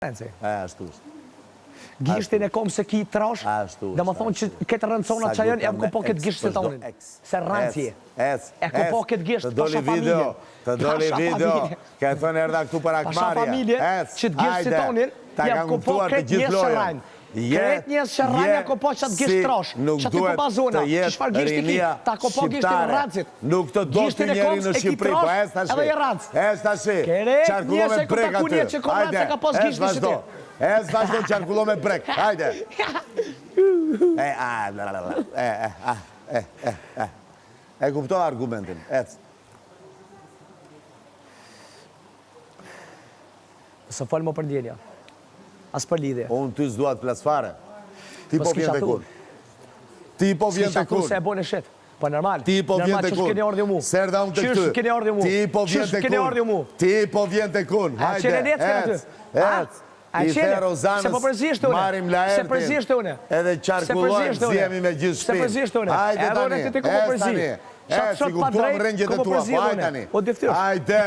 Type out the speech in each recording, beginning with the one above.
Ashtu është. Gishtin e kom se ki trash, dhe më thonë që këtë rëndësona që janë, e më po këtë gisht se tonin. Se rëndësje. E ku po këtë gisht, pasha familjen. Të doli video, ke thënë erda këtu për akmarje. Pasha familjen, që të gisht se tonin, e ku po këtë gisht që rëndë. Kretë njësë që rëndë, e ku po qatë gisht trash. Që ti ku bazona, që shfar gishti ki, ta ku po gishtin rëndësit. Nuk të do të njeri në Shqipëri, po es të shi. Es të shi. Qarkullo me brek aty. Hajde. Es vazhdo qarkullo me brek. Hajde. E kupto argumentin. Së falë më për ndjenja. As për lidhje. Unë ty s'duat plasfare. Ti po vjen të kun. Ti po vjen të kun. Se e bone shet. Po normal. Ti po vjen të kun. Serda unë të këty. Qështë keni ardhë mu? Ti po vjen të kun. Ti po vjen të kun. Hajde, ec. I the Rozanës, marim la ertin. Edhe qarkullojmë, zjemi me gjithë shpim. Hajde tani, ec tani. Ec, i kuptuam rëngjet e tua, po hajde tani. Hajde.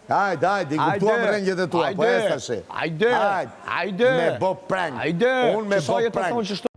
Hajde, i kuptuam rëngjet e tua, po ec tashi. Hajde. Me bo prank. Unë me bo prank.